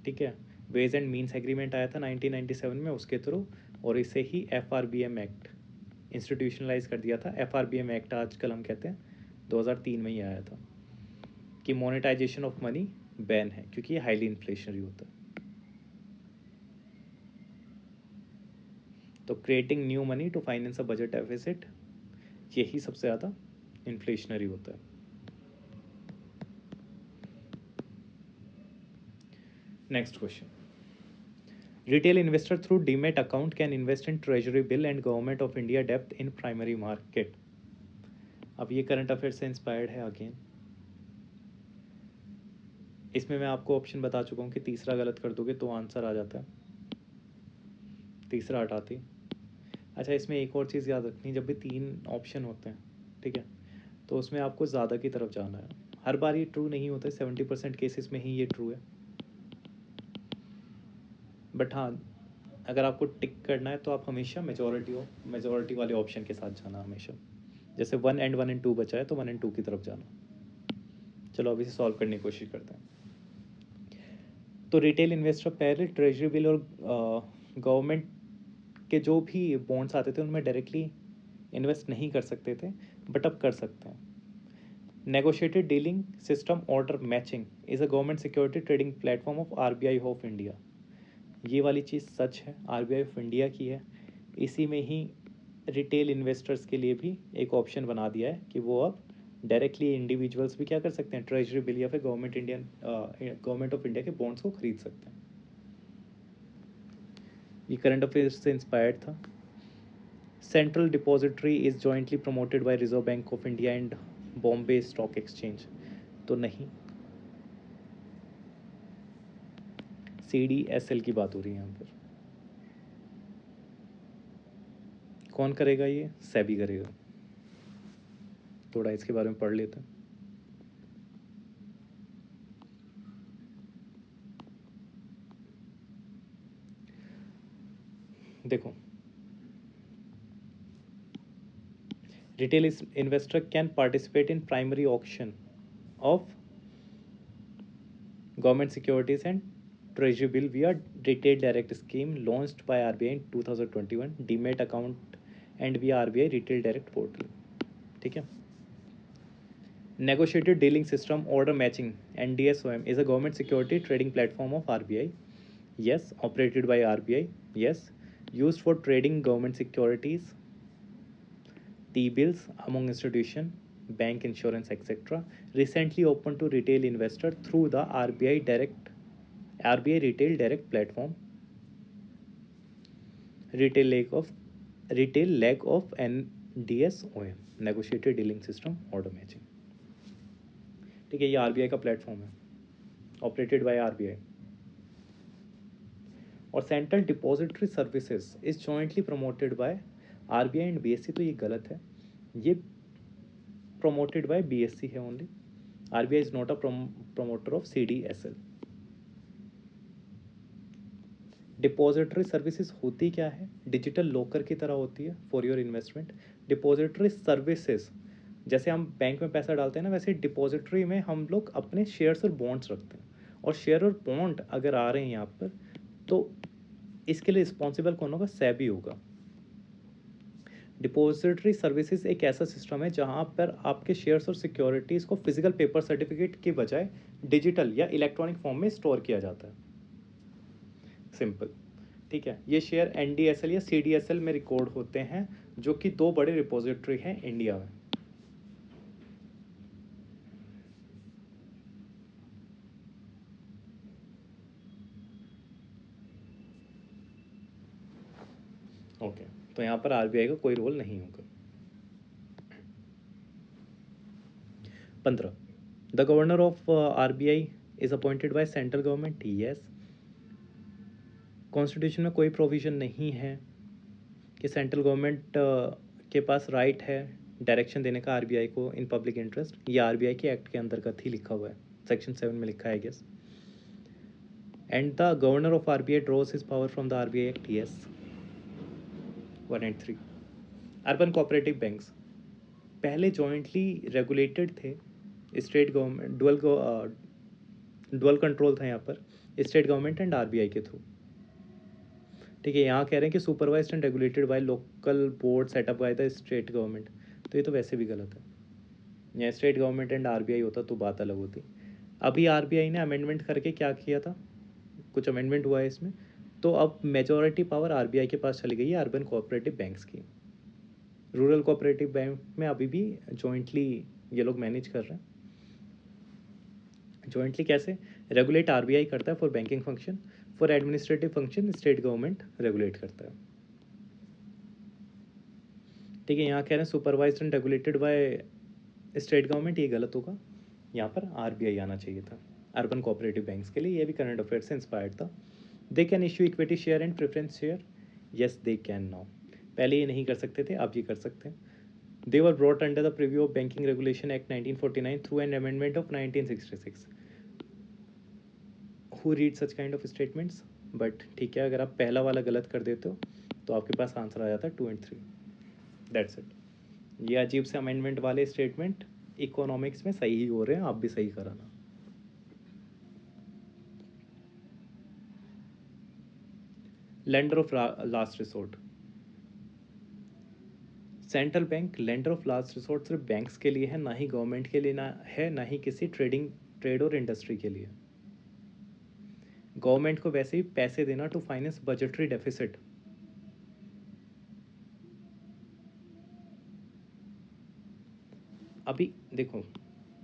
ठीक है, वेज एंड मीन्स एग्रीमेंट आया था 1997 में, उसके थ्रू, और इसे ही FRBM एक्ट इंस्टीट्यूशनलाइज कर दिया था। FRBM एक्ट आजकल हम कहते हैं 2003 में ही आया था कि मोनेटाइजेशन ऑफ मनी बैन है, क्योंकि ये हाईली इन्फ्लेशनरी होता है। तो creating new money to finance a budget deficit, यही सबसे ज़्यादा इन्फ्लेशनरी होता है। Next question. Retail investor through demat account can invest in treasury bill and government of India डेप्ट इन प्राइमरी मार्केट। अब ये करंट अफेयर से इंस्पायर्ड है अगेन। इसमें मैं आपको ऑप्शन बता चुका हूँ कि तीसरा गलत कर दोगे तो आंसर आ जाता है, तीसरा हटाती। अच्छा, इसमें एक और चीज़ याद रखनी, जब भी 3 ऑप्शन होते हैं ठीक है, तो उसमें आपको ज़्यादा की तरफ जाना है। हर बार ये ट्रू नहीं होता है, 70% केसेस में ही ये ट्रू है, बट हाँ अगर आपको टिक करना है तो आप हमेशा मेजोरिटी वाले ऑप्शन के साथ जाना हमेशा। जैसे 1 और 2 बचा है तो 1 और 2 की तरफ जाना। चलो अब इसे सॉल्व करने की कोशिश करते हैं। तो रिटेल इन्वेस्टर पहले ट्रेजरी बिल और गवर्नमेंट के जो भी बॉन्ड्स आते थे उनमें डायरेक्टली इन्वेस्ट नहीं कर सकते थे, बट अब कर सकते हैं। Negotiated dealing system order matching is a government security trading platform of RBI of India. ये वाली चीज़ सच है, आरबीआई ऑफ इंडिया की है। इसी में ही रिटेल इन्वेस्टर्स के लिए भी एक ऑप्शन बना दिया है कि वो अब डायरेक्टली इंडिविजुअल्स भी क्या कर सकते हैं, ट्रेजरी बिल या फिर गवर्नमेंट ऑफ इंडिया के बॉन्ड्स को खरीद सकते हैं। ये करंट अफेयर्स से इंस्पायर्ड था। Central depository is jointly promoted by reserve bank of India and Bombay stock exchange, तो नहीं, CDSL की बात हो रही है यहाँ पर। कौन करेगा ये, सेबी करेगा। थोड़ा इसके बारे में पढ़ लेते हैं। देखो, retail investor can participate in primary auction of government securities and treasury bill via retail direct scheme launched by RBI in 2021 demat account and via RBI retail direct portal। ठीक है। Negotiated dealing system order matching NDSOM is a government security trading platform of RBI, yes, operated by RBI, yes, used for trading government securities, T-bills among institution, bank, insurance, etc. Recently opened to retail investor through the RBI Retail Direct platform. Retail leg of NDSOM, Negotiated Dealing System Order Matching। ठीक है, ये RBI का प्लेटफॉर्म है, ऑपरेटेड बाय RBI। और central depository services is jointly promoted by RBI and BSE, तो ये गलत है, ये promoted by BSE है only। RBI is not a promoter of CDSL। Depository services होती क्या है, डिजिटल लॉकर की तरह होती है for your investment. Depository services, जैसे हम बैंक में पैसा डालते हैं ना, वैसे डिपॉजिटरी में हम लोग अपने शेयर्स और बॉन्ड्स रखते हैं, और शेयर और बॉन्ड अगर आ रहे हैं यहाँ पर, तो इसके लिए रिस्पॉन्सिबल कौन होगा, सेबी होगा। डिपॉजिटरी सर्विसेज एक ऐसा सिस्टम है जहां पर आपके शेयर्स और सिक्योरिटीज़ को फिजिकल पेपर सर्टिफिकेट की बजाय डिजिटल या इलेक्ट्रॉनिक फॉर्म में स्टोर किया जाता है। सिंपल, ठीक है। ये शेयर NDSL या CDSL में रिकॉर्ड होते हैं, जो कि 2 बड़े रिपोजिटरी हैं इंडिया में। ओके, तो यहाँ पर RBI का कोई रोल नहीं होगा। 15, the governor of RBI is appointed by central government, yes. Constitution में कोई प्रोविजन नहीं है कि सेंट्रल गवर्नमेंट के पास राइट है डायरेक्शन देने का RBI को इन पब्लिक इंटरेस्ट, ये RBI के एक्ट के अंतर्गत ही लिखा हुआ है, सेक्शन 7 में लिखा है, guess. And the governor of RBI draws his power from the RBI act, yes. 183, urban cooperative banks पहले जॉइंटली रेगुलेटेड थे, स्टेट गवर्नमेंट डुअल कंट्रोल था यहाँ पर, स्टेट गवर्नमेंट एंड RBI के थ्रू। ठीक है, यहाँ कह रहे हैं कि supervised and regulated by local board set up by the state government, तो ये तो वैसे भी गलत है। यहाँ स्टेट गवर्नमेंट एंड RBI होता तो बात अलग होती। अभी RBI ने अमेंडमेंट करके क्या किया था, कुछ अमेंडमेंट हुआ है इसमें, तो अब मेजॉरिटी पावर RBI के पास चली गई है अर्बन कोऑपरेटिव बैंक्स की। रूरल कोऑपरेटिव बैंक में अभी भी जॉइंटली ये लोग मैनेज कर रहे हैं। जॉइंटली कैसे, रेगुलेट RBI करता है for banking function, for administrative function state government regulate करता है। ठीक है, यहाँ कह रहे हैं supervised and regulated by state government, ये गलत होगा, यहाँ पर RBI आना चाहिए था अर्बन कोऑपरेटिव बैंक्स के लिए। ये भी करंट अफेयर से इंस्पायर्ड था। They can issue equity share and preference share, yes they can now. पहले ये नहीं कर सकते थे, अब ये कर सकते हैं। They were brought under the purview of Banking Regulation Act 1949 through an amendment of 1966. Who reads such kind of statements? But ठीक है, अगर आप पहला वाला गलत कर देते हो तो आपके पास आंसर आ जाता है 2 and 3. That's it. ये अजीब से अमेंडमेंट वाले स्टेटमेंट इकोनॉमिक्स में सही ही हो रहे हैं, आप भी सही कराना. Lender of last resort. Central bank lender of last resort सिर्फ बैंक्स के लिए है, ना ही गवर्नमेंट के लिए ना ही किसी ट्रेड और इंडस्ट्री के लिए. गवर्नमेंट को वैसे ही पैसे देना टू फाइनेंस बजटरी डेफिसिट. अभी देखो,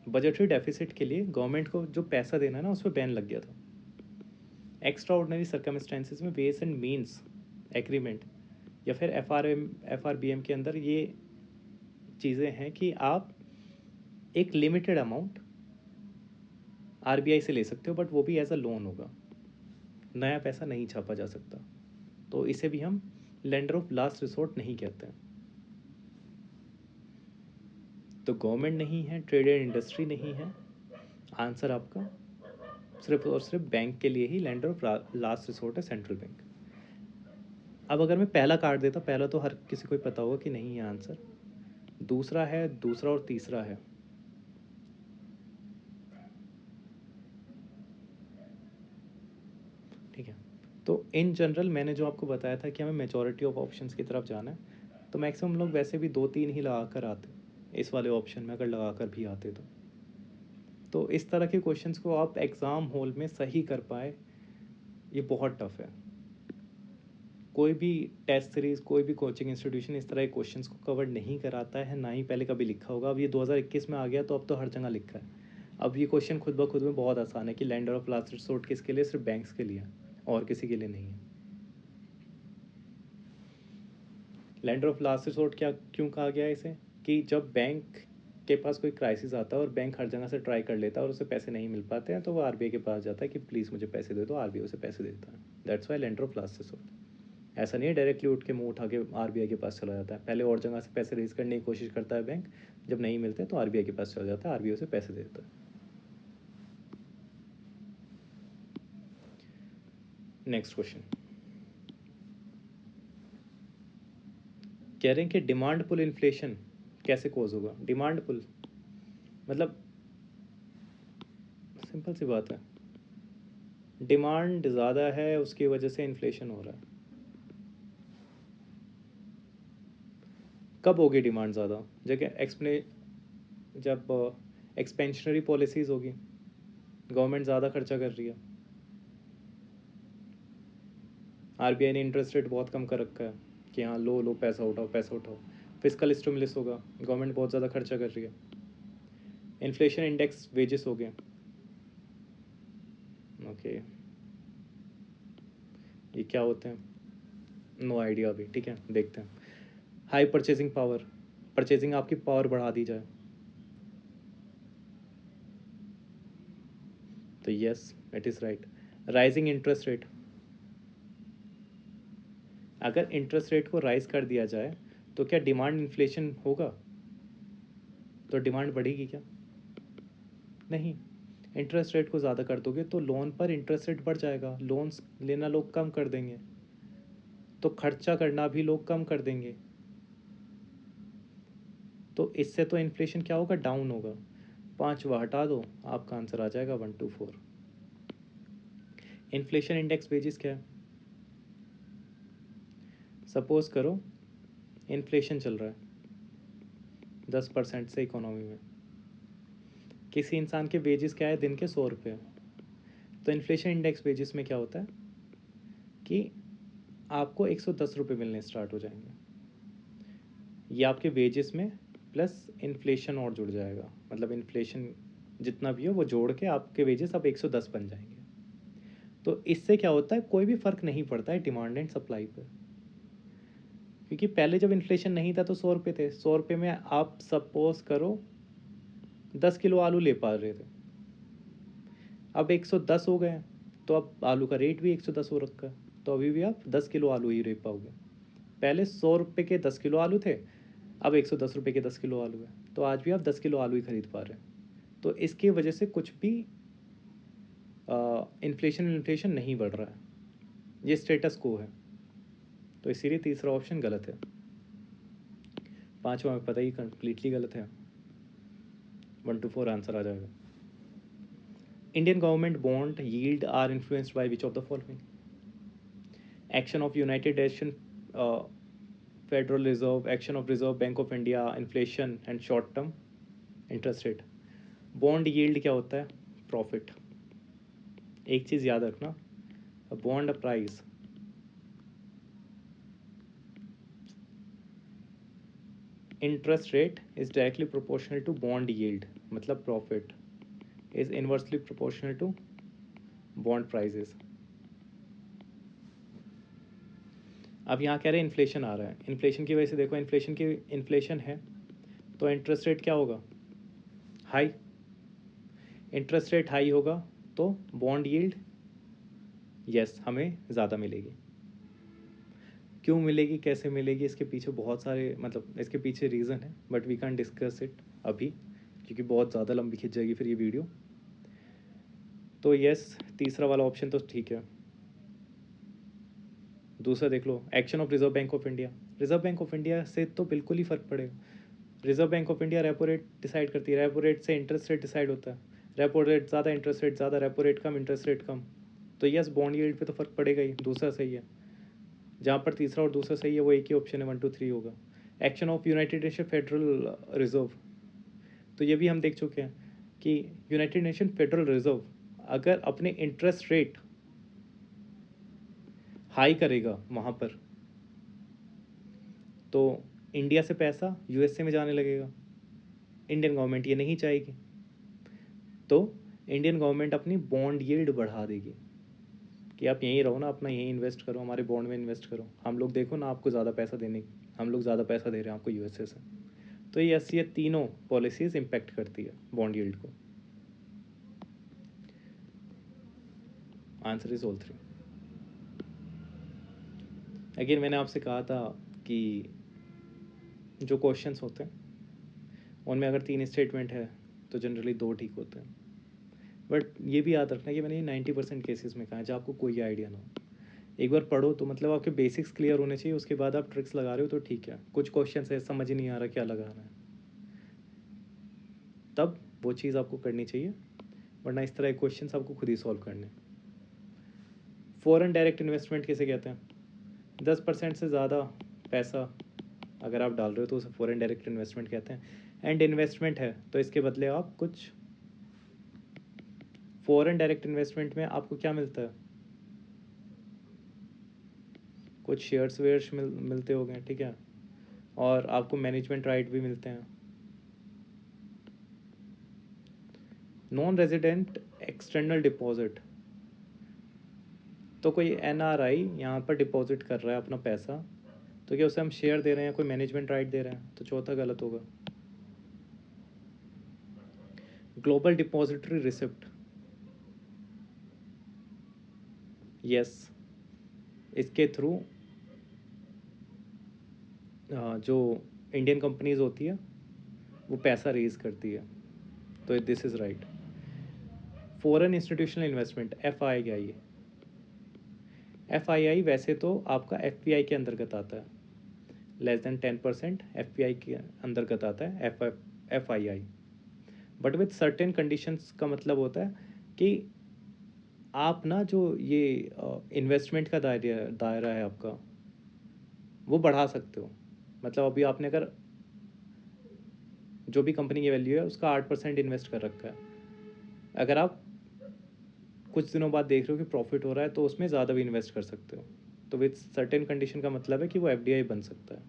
बजटरी डेफिसिट के लिए गवर्नमेंट को जो पैसा देना है ना, उस पर बैन लग गया था. एक्स्ट्रा ऑर्डनरी सर्कमस्टेंसेज में वेज एंड मीन्स एग्रीमेंट या फिर FRBM के अंदर ये चीज़ें हैं कि आप एक लिमिटेड अमाउंट RBI से ले सकते हो, बट वो भी एज अ लोन होगा, नया पैसा नहीं छापा जा सकता. तो इसे भी हम लेंडर ऑफ लास्ट रिसोर्ट नहीं कहते हैं. तो गवर्नमेंट नहीं है, ट्रेड एंड इंडस्ट्री नहीं है. आंसर आपका सिर्फ और सिर्फ बैंक के लिए ही लेंडर ऑफ लास्ट रिसोर्ट है सेंट्रल बैंक. अब अगर मैं पहला काट देता, पहला तो हर किसी को ही पता होगा कि नहीं है आंसर. दूसरा है, दूसरा और तीसरा है. ठीक है. तो इन जनरल मैंने जो आपको बताया था कि हमें मेजॉरिटी ऑफ ऑप्शंस की तरफ जाना है, तो मैक्सिमम लोग वैसे भी 2-3 ही लगा कर आते इस वाले ऑप्शन में, अगर लगा कर भी आते तो इस तरह के क्वेश्चंस को आप एग्ज़ाम हॉल में सही कर पाए, ये बहुत टफ है. कोई भी टेस्ट सीरीज़, कोई भी कोचिंग इंस्टीट्यूशन इस तरह के क्वेश्चंस को कवर नहीं कराता है, ना ही पहले कभी लिखा होगा. अब ये 2021 में आ गया तो अब तो हर जगह लिखा है. अब ये क्वेश्चन खुद ब खुद में बहुत आसान है कि लैंडर ऑफ लास्ट रिसोर्ट किसके लिए, सिर्फ बैंक्स के लिए, और किसी के लिए नहीं है. लैंडर ऑफ लास्ट रिसोर्ट क्या क्यों कहा गया है इसे, कि जब बैंक के पास कोई क्राइसिस आता है और बैंक हर जगह से ट्राई कर लेता है और उसे पैसे नहीं मिल पाते हैं, तो वो RBI के पास जाता है कि प्लीज़ मुझे पैसे दे दो. RBI उसे पैसे देता है. That's why lender of last resort. ऐसा नहीं है डायरेक्टली उठ के मुंह उठा के RBI के पास चला जाता है. पहले और जगह से पैसे रेज करने की कोशिश करता है बैंक, जब नहीं मिलते तो RBI के पास चला जाता है, RBI उसे पैसे देता है. नेक्स्ट क्वेश्चन कह रहे हैं कि डिमांड पुल इन्फ्लेशन कैसे कॉज होगा. डिमांड पुल मतलब सिंपल सी बात है, डिमांड ज़्यादा है, उसकी वजह से इन्फ्लेशन हो रहा है. कब होगी डिमांड ज़्यादा, जब एक्सपेंशनरी पॉलिसीज़ होगी, गवर्नमेंट ज़्यादा खर्चा कर रही है, RBI ने इंटरेस्ट रेट बहुत कम कर रखा है कि हाँ लो लो पैसा उठाओ पैसा उठाओ. फिस्कल स्टिमुलस होगा, गवर्नमेंट बहुत ज़्यादा खर्चा कर रही है. इन्फ्लेशन इंडेक्स वेजेस हो गए. ओके, ये क्या होते हैं, नो आइडिया अभी. ठीक है, देखते हैं. हाई परचेजिंग पावर, परचेजिंग आपकी पावर बढ़ा दी जाए, तो yes it is right. Rising interest rate, अगर इंटरेस्ट रेट को राइज कर दिया जाए तो क्या डिमांड इन्फ्लेशन होगा, तो डिमांड बढ़ेगी क्या, नहीं. इंटरेस्ट रेट को ज़्यादा कर दोगे तो लोन पर इंटरेस्ट रेट बढ़ जाएगा, लोन्स लेना लोग कम कर देंगे, तो खर्चा करना भी लोग कम कर देंगे. तो इससे तो इन्फ्लेशन क्या होगा, डाउन होगा. 5 वह हटा दो, आपका आंसर आ जाएगा 124. इन्फ्लेशन इंडेक्स वेजेस क्या है, सपोज करो इन्फ्लेशन चल रहा है 10% से इकोनॉमी में, किसी इंसान के वेजेस क्या है, दिन के 100 रुपये. तो इन्फ्लेशन इंडेक्स वेजेस में क्या होता है कि आपको 110 रुपये मिलने स्टार्ट हो जाएंगे. ये आपके वेजेस में प्लस इन्फ्लेशन और जुड़ जाएगा, मतलब इन्फ्लेशन जितना भी हो वो जोड़ के आपके वेजेस अब 110 बन जाएंगे. तो इससे क्या होता है, कोई भी फ़र्क नहीं पड़ता है डिमांड एंड सप्लाई पर, क्योंकि पहले जब इन्फ्लेशन नहीं था तो 100 रुपये थे. 100 रुपये में आप सपोज करो 10 किलो आलू ले पा रहे थे, अब 110 हो गए, तो अब आलू का रेट भी 110 हो रखा है, तो अभी भी आप 10 किलो आलू ही ले पाओगे. पहले 100 रुपये के 10 किलो आलू थे, अब 110 रुपये के 10 किलो आलू है, तो आज भी आप 10 किलो आलू ही खरीद पा रहे हैं। तो इसकी वजह से कुछ भी इन्फ्लेशन नहीं बढ़ रहा है, ये स्टेटस को है। तो इसीलिए तीसरा ऑप्शन गलत है। पाँचवा हमें पता ही कंप्लीटली गलत है। 1 to 4 आंसर आ जाएगा। Indian government bond yield are influenced by which of the following? Action of United Nation Federal Reserve, action of Reserve bank of India, inflation and short term interest rate. Bond yield क्या होता है? प्रॉफिट। एक चीज़ याद रखना, bond price interest rate is directly proportional to bond yield, मतलब profit is inversely proportional to bond prices. अब यहाँ कह रहे हैं इन्फ्लेशन आ रहा है, इन्फ्लेशन की वजह से देखो, इन्फ्लेशन है तो इंटरेस्ट रेट क्या होगा? हाई। इंटरेस्ट रेट हाई होगा तो बॉन्ड यील्ड यस हमें ज़्यादा मिलेगी। क्यों मिलेगी, कैसे मिलेगी, इसके पीछे बहुत सारे, मतलब इसके पीछे रीज़न है, but we can discuss it अभी, क्योंकि बहुत ज़्यादा लंबी खिंच जाएगी फिर ये वीडियो। तो यस, तीसरा वाला ऑप्शन तो ठीक है। दूसरा देख लो, action of Reserve bank of India. Reserve bank of India से तो बिल्कुल ही फ़र्क पड़ेगा। Reserve bank of India repo rate decide करती है, रेपो रेट से इंटरेस्ट रेट डिसाइड होता है। रेपो रेट ज़्यादा, इंटरेस्ट रेट ज़्यादा, रेपो रेट कम, इंटरेस्ट रेट कम, तो यस बॉन्ड यील्ड पे तो फ़र्क पड़ेगा ही। दूसरा सही है। जहाँ पर तीसरा और दूसरा सही है वो एक ही ऑप्शन है, 1 2 3 होगा। Action of United Nation Federal reserve, तो ये भी हम देख चुके हैं कि यूनाइटेड नेशन फेडरल रिजर्व अगर अपने इंटरेस्ट रेट हाई करेगा वहाँ पर, तो इंडिया से पैसा यूएसए में जाने लगेगा। इंडियन गवर्नमेंट ये नहीं चाहेगी, तो इंडियन गवर्नमेंट अपनी बॉन्ड यील्ड बढ़ा देगी कि आप यहीं रहो ना, अपना यहीं इन्वेस्ट करो, हमारे बॉन्ड में इन्वेस्ट करो, हम लोग देखो ना आपको ज़्यादा पैसा देने, हम लोग ज़्यादा पैसा दे रहे हैं आपको यूएसए से। तो ये तीनों पॉलिसीज़ इम्पेक्ट करती है बॉन्ड यील्ड को। Answer is all three. Again मैंने आपसे कहा था कि जो क्वेश्चंस होते हैं उनमें अगर 3 स्टेटमेंट है तो जनरली 2 ठीक होते हैं, बट ये भी याद रखना कि मैंने 90% केसेस में कहा है जहाँ आपको कोई आइडिया ना हो। एक बार पढ़ो तो मतलब आपके बेसिक्स क्लियर होने चाहिए, उसके बाद आप ट्रिक्स लगा रहे हो तो ठीक है। कुछ क्वेश्चन है समझ ही नहीं आ रहा क्या लगाना है, तब वो चीज़ आपको करनी चाहिए, वरना इस तरह के क्वेश्चन आपको खुद ही सॉल्व करने। फॉरेन डायरेक्ट इन्वेस्टमेंट किसे कहते हैं? 10% से ज़्यादा पैसा अगर आप डाल रहे हो तो उसे फॉरेन डायरेक्ट इन्वेस्टमेंट कहते हैं। एंड इन्वेस्टमेंट है तो इसके बदले आप कुछ, फॉरेन डायरेक्ट इन्वेस्टमेंट में आपको क्या मिलता है? कुछ शेयर्स वेयर्स मिलते हो गए, ठीक है, और आपको मैनेजमेंट राइट भी मिलते हैं। नॉन रेजिडेंट एक्सटर्नल डिपॉजिट, तो कोई एनआरआई यहाँ पर डिपॉजिट कर रहा है अपना पैसा, तो क्या उसे हम शेयर दे रहे हैं, कोई मैनेजमेंट राइट दे रहे हैं? तो चौथा गलत होगा। ग्लोबल डिपॉजिटरी रिसिप्ट, यस, इसके थ्रू जो इंडियन कंपनीज होती है वो पैसा रेज करती है, तो this is right. Foreign institutional investment, FII, FII वैसे तो आपका FPI के अंतर्गत आता है, <10% FPI के अंतर्गत आता है FII, but with certain conditions का मतलब होता है कि आप ना जो ये इन्वेस्टमेंट का दायरा है आपका, वो बढ़ा सकते हो। मतलब अभी आपने अगर जो भी कंपनी की वैल्यू है उसका 8% इन्वेस्ट कर रखा है, अगर आप कुछ दिनों बाद देख रहे हो कि प्रॉफिट हो रहा है तो उसमें ज़्यादा भी इन्वेस्ट कर सकते हो। तो विथ सर्टेन कंडीशन का मतलब है कि वो FDI बन सकता है,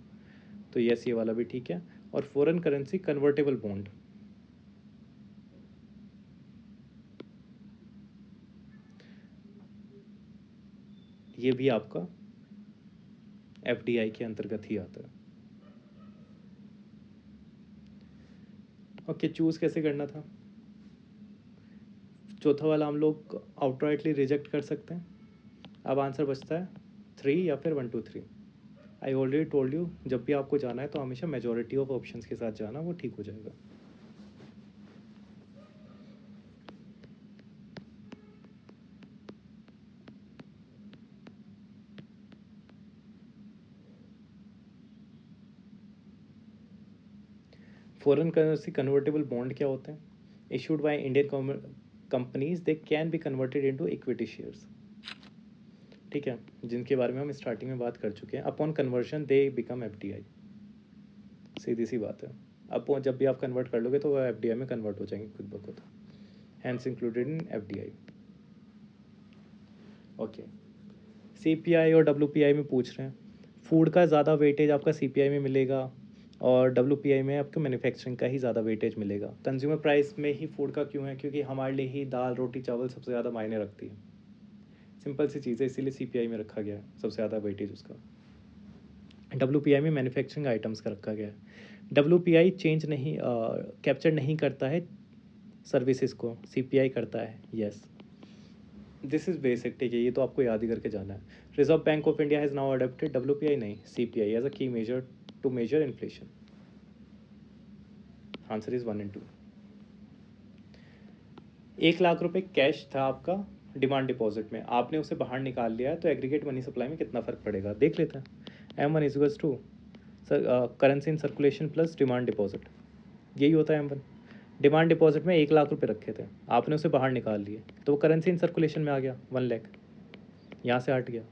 तो यस ये वाला भी ठीक है। और फॉरेन करेंसी कन्वर्टेबल बॉन्ड, ये भी आपका FDI के अंतर्गत ही आता है। ओके, चूज़ कैसे करना था? चौथा वाला हम लोग आउटराइटली रिजेक्ट कर सकते हैं। अब आंसर बचता है 3 या फिर 1 2 3। आई ऑलरेडी टोल्ड यू, जब भी आपको जाना है तो हमेशा मेजॉरिटी ऑफ ऑप्शंस के साथ जाना, वो ठीक हो जाएगा। फॉरेन करेंसी कन्वर्टेबल बॉन्ड क्या होते हैं? Issued by Indian companies, they can be converted into equity shares, ठीक है, जिनके बारे में हम स्टार्टिंग में बात कर चुके हैं। Upon conversion they become FDI, सीधी सी बात है। अपॉन जब भी आप कन्वर्ट कर लोगे तो वह एफडीआई में कन्वर्ट हो जाएंगे खुद ब खुद, hence included in FDI. Okay, CPI और डब्ल्यूपीआई में पूछ रहे हैं, फूड का ज़्यादा वेटेज आपका सीपीआई में मिलेगा और डब्ल्यूपीआई में आपको मैन्युफैक्चरिंग का ही ज़्यादा वेटेज मिलेगा। कंज्यूमर प्राइस में ही फूड का क्यों है? क्योंकि हमारे लिए ही दाल रोटी चावल सबसे ज़्यादा मायने रखती है, सिंपल सी चीज़ है, इसीलिए सीपीआई में रखा गया है सबसे ज़्यादा वेटेज उसका। डब्ल्यूपीआई में मैन्युफैक्चरिंग आइटम्स का रखा गया है। डब्ल्यूपीआई चेंज नहीं कैप्चर नहीं करता है सर्विसेज को, सीपीआई करता है। यस, दिस इज़ बेसिक, ठीक है, ये तो आपको याद ही करके जाना है। Reserve bank of India has now adopted WPI नहीं CPI as a key measure to measure inflation. Answer is 1 and 2। 1,00,000 रुपये कैश था आपका डिमांड डिपॉजिट में, आपने उसे बाहर निकाल लिया है, तो एग्रीगेट मनी सप्लाई में कितना फ़र्क पड़ेगा देख लेते हैं। M1 is equals to currency in circulation plus demand deposit, यही होता है M1। डिमांड डिपॉजिट में 1,00,000 रुपये रखे थे, आपने उसे बाहर निकाल लिए, तो वो करेंसी इन सर्कुलेशन में आ गया 1 लाख, यहाँ से हट गया।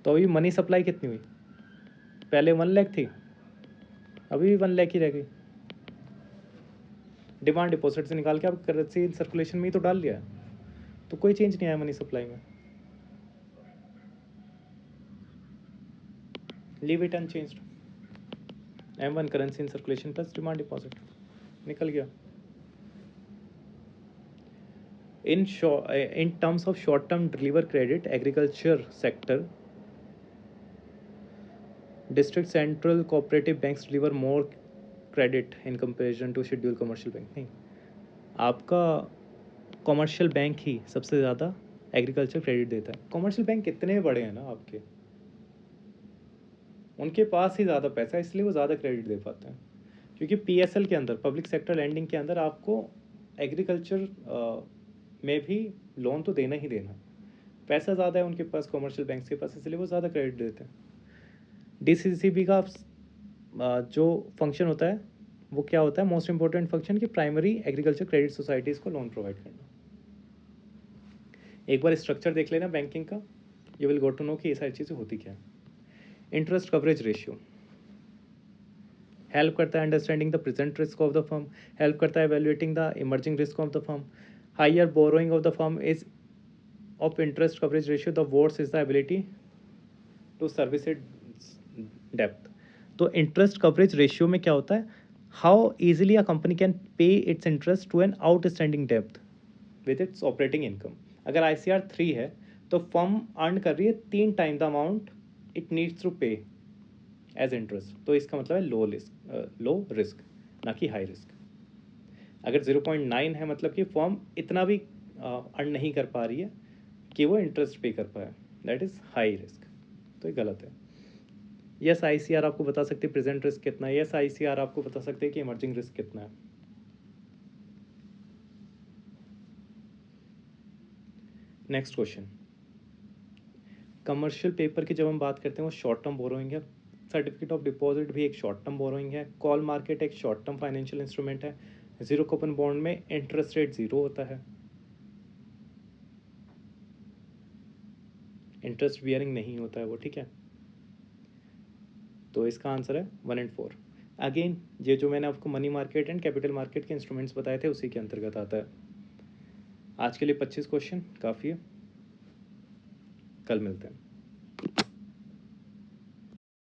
तो अभी मनी सप्लाई कितनी हुई? पहले 1 लाख थी, अभी भी 1 लाख ही रह गई। डिमांड डिपॉजिट से निकाल के आप करेंसी इन सर्कुलेशन में ही तो डाल लिया है, तो कोई चेंज नहीं आया मनी सप्लाई में। Leave it unchanged. M1 currency in circulation plus demand deposit निकल गया। In terms of short-term deliver credit, agriculture sector, district central cooperative banks deliver more credit in comparison to scheduled commercial bank। नहीं, आपका कॉमर्शियल बैंक ही सबसे ज़्यादा एग्रीकल्चर क्रेडिट देता है। कॉमर्शियल बैंक कितने बड़े हैं ना आपके, उनके पास ही ज़्यादा पैसा है, इसलिए वो ज़्यादा क्रेडिट दे पाते हैं। क्योंकि पीएसएल के अंदर, पब्लिक सेक्टर लैंडिंग के अंदर, आपको एग्रीकल्चर में भी लोन तो देना ही देना, पैसा ज़्यादा है उनके पास कॉमर्शियल बैंक्स के पास, इसलिए वो ज़्यादा क्रेडिट देते हैं। डीसीसीबी का जो फंक्शन होता है वो क्या होता है? मोस्ट इंपॉर्टेंट फंक्शन, कि प्राइमरी एग्रीकल्चर क्रेडिट सोसाइटीज़ को लोन प्रोवाइड करना। एक बार स्ट्रक्चर देख लेना बैंकिंग का, you will go to know कि ये सारी चीज़ें होती क्या है। इंटरेस्ट कवरेज रेशियो हेल्प करता है understanding the present risk of the firm, help करता है evaluating the emerging risk of the firm. Higher borrowing of the firm is of interest coverage ratio, the worse is the ability to service it डेप्थ। तो इंटरेस्ट कवरेज रेशियो में क्या होता है? How easily a company can pay its interest to an outstanding डेप्थ विद इट्स ऑपरेटिंग इनकम। अगर ICR 3 है तो फर्म अर्न कर रही है 3 time the amount it needs to pay as interest, तो इसका मतलब है लो रिस्क, ना कि हाई रिस्क। अगर 0.9 है, मतलब कि फर्म इतना भी अर्न नहीं कर पा रही है कि वो इंटरेस्ट पे कर पाए, दैट इज़ हाई रिस्क, तो ये गलत है। यस ICR आपको बता सकते हैं प्रेजेंट रिस्क कितना है, यस ICR आपको बता सकते हैं कि इमर्जिंग रिस्क कितना है। नेक्स्ट क्वेश्चन, कमर्शियल पेपर की जब हम बात करते हैं वो शॉर्ट टर्म बोरोइंग है, सर्टिफिकेट ऑफ डिपॉजिट भी एक शॉर्ट टर्म बोरोइंग है, कॉल मार्केट एक शॉर्ट टर्म फाइनेंशियल इंस्ट्रूमेंट है, जीरो कूपन बॉन्ड में इंटरेस्ट रेट जीरो होता है, इंटरेस्ट बियरिंग नहीं होता है वो, ठीक है। तो इसका आंसर है 1 and 4। अगेन ये जो मैंने आपको money market and capital market के इंस्ट्रूमेंट्स बताए थे उसी के अंतर्गत आता है। आज के लिए 25 क्वेश्चन काफ़ी है, कल मिलते हैं।